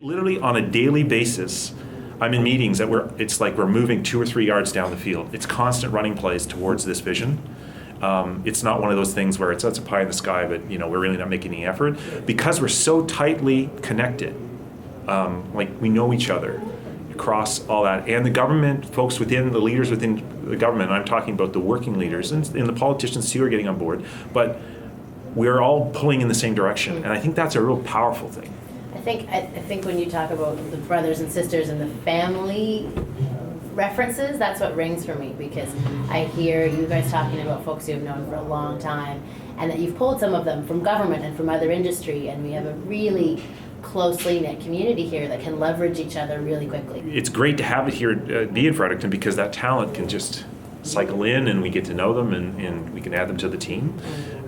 Literally on a daily basis, I'm in meetings that it's like we're moving 2 or 3 yards down the field. It's constant running plays towards this vision. It's not one of those things where it's a pie in the sky, but we're really not making any effort because we're so tightly connected. Like we know each other across all that, and the government folks within the leaders within the government. I'm talking about the working leaders and the politicians too are getting on board, but we're all pulling in the same direction, and I think that's a real powerful thing. I think when you talk about the brothers and sisters and the family references, that's what rings for me, because I hear you guys talking about folks you've known for a long time, and that you've pulled some of them from government and from other industry, and we have a really closely knit community here that can leverage each other really quickly. It's great to have it here, be in Fredericton, because that talent can just cycle in and we get to know them and we can add them to the team.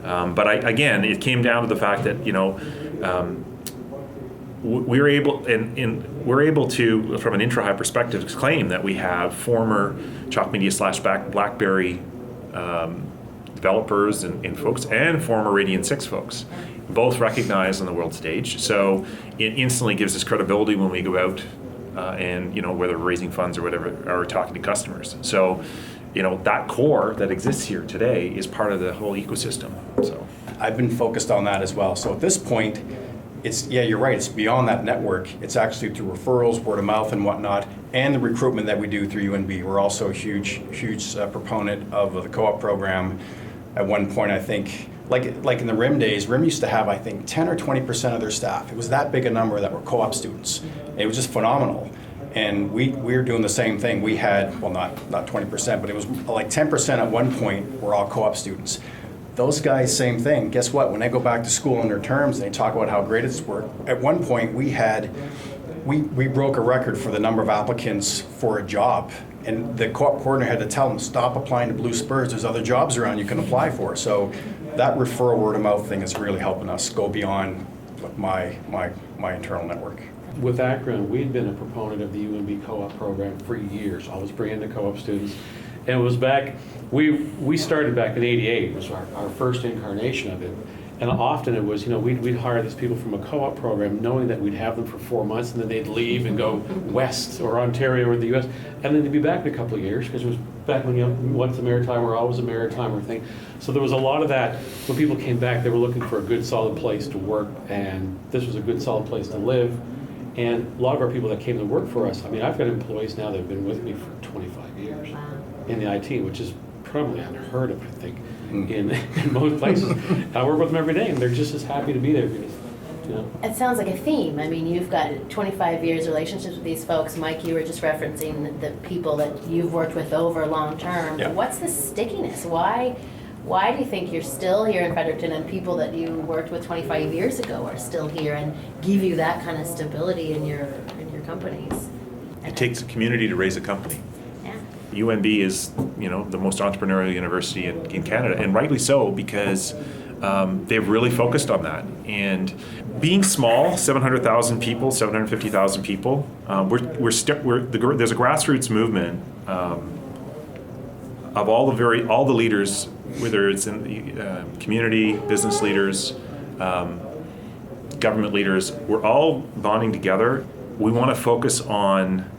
But again, it came down to the fact that, we're able to, from an intra-high perspective, claim that we have former Chalk Media / BlackBerry developers and folks, and former Radian 6 folks, both recognized on the world stage. So it instantly gives us credibility when we go out and whether we're raising funds or whatever, or talking to customers. So that core that exists here today is part of the whole ecosystem. So I've been focused on that as well. So at this point, you're right, it's beyond that network. It's actually through referrals, word of mouth and whatnot, and the recruitment that we do through UNB. We're also a huge proponent of the co-op program. At one point, I think, like in the RIM days, RIM used to have, I think, 10 or 20% of their staff. It was that big a number that were co-op students. It was just phenomenal. And we're doing the same thing. We had, well, not 20%, but it was like 10% at one point were all co-op students. Those guys, same thing. Guess what? When they go back to school on their terms and they talk about how great it's worked, at one point we broke a record for the number of applicants for a job. And the co-op coordinator had to tell them, stop applying to Blue Spurs. There's other jobs around you can apply for. So that referral word of mouth thing is really helping us go beyond my internal network. With Akron, we'd been a proponent of the UNB co-op program for years, always bringing the co-op students. And it was back, we started back in '88, was our first incarnation of it. And often it was, we'd hire these people from a co-op program knowing that we'd have them for 4 months and then they'd leave and go west or Ontario or the US. And then they'd be back in a couple of years, because it was back when once a Maritimer, always a Maritimer thing. So there was a lot of that. When people came back, they were looking for a good solid place to work, and this was a good solid place to live. And a lot of our people that came to work for us, I've got employees now that have been with me for 25 years in the IT, which is probably unheard of, I think, in most places. I work with them every day, and they're just as happy to be there. It sounds like a theme. You've got 25 years relationships with these folks. Mike, you were just referencing the people that you've worked with over long term. Yeah. What's the stickiness? Why do you think you're still here in Fredericton, and people that you worked with 25 years ago are still here and give you that kind of stability in your companies? it takes a community to raise a company. Yeah. UNB is, the most entrepreneurial university in Canada, and rightly so, because they've really focused on that. And being small, 700,000 people, 750,000 people, there's a grassroots movement of all the leaders, whether it's in the community, business leaders, government leaders. We're all bonding together. We want to focus on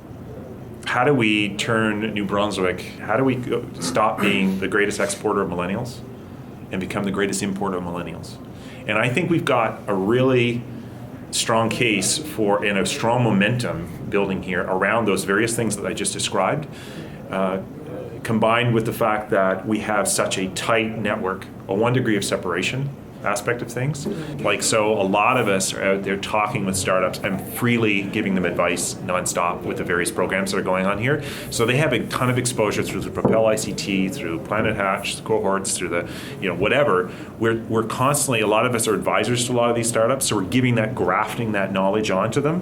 how do we turn New Brunswick, how do we stop being the greatest exporter of millennials and become the greatest importer of millennials. And I think we've got a really strong case and a strong momentum building here around those various things that I just described, combined with the fact that we have such a tight network, a 1 degree of separation aspect of things. So a lot of us are out there talking with startups and freely giving them advice nonstop with the various programs that are going on here. So they have a ton of exposure through the Propel ICT, through Planet Hatch, cohorts, through the, whatever. We're constantly, a lot of us are advisors to a lot of these startups, so we're grafting that knowledge onto them.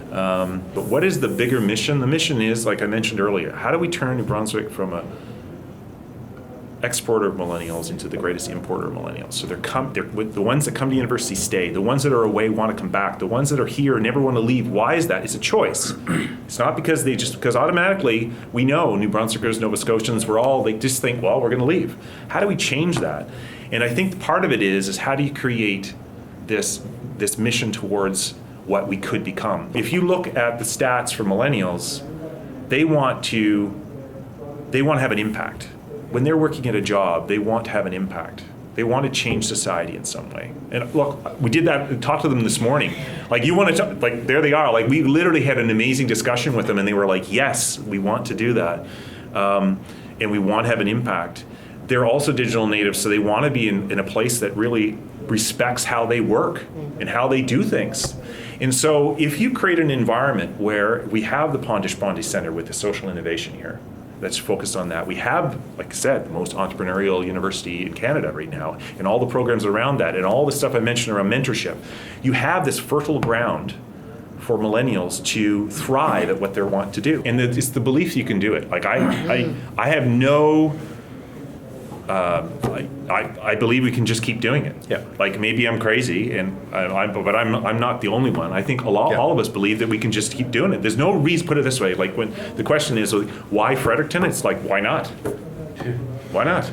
But what is the bigger mission? The mission is, like I mentioned earlier, how do we turn New Brunswick from a exporter of millennials into the greatest importer of millennials? So they're the ones that come to university stay. The ones that are away want to come back. The ones that are here never want to leave. Why is that? It's a choice. It's not because because automatically we know New Brunswickers, Nova Scotians, they just think, well, we're going to leave. How do we change that? And I think part of it is how do you create this mission towards what we could become. If you look at the stats for millennials, they want to have an impact. When they're working at a job, they want to have an impact. They want to change society in some way. And look, we did that, talked to them this morning. Like, you want to, like, there they are. Like, we literally had an amazing discussion with them, and they were like, yes, we want to do that. And we want to have an impact. They're also digital natives, so they want to be in a place that really respects how they work and how they do things. And so if you create an environment where we have the Pondish Bondi Center with the social innovation here, that's focused on that. We have, like I said, the most entrepreneurial university in Canada right now, and all the programs around that, and all the stuff I mentioned around mentorship. You have this fertile ground for millennials to thrive at what they want to do. And it's the belief you can do it. Like, I have no, I believe we can just keep doing it. Yeah. Like, maybe I'm crazy, but I'm not the only one. I think all of us believe that we can just keep doing it. There's no reason, put it this way, like, when the question is, why Fredericton? It's like, why not? Why not?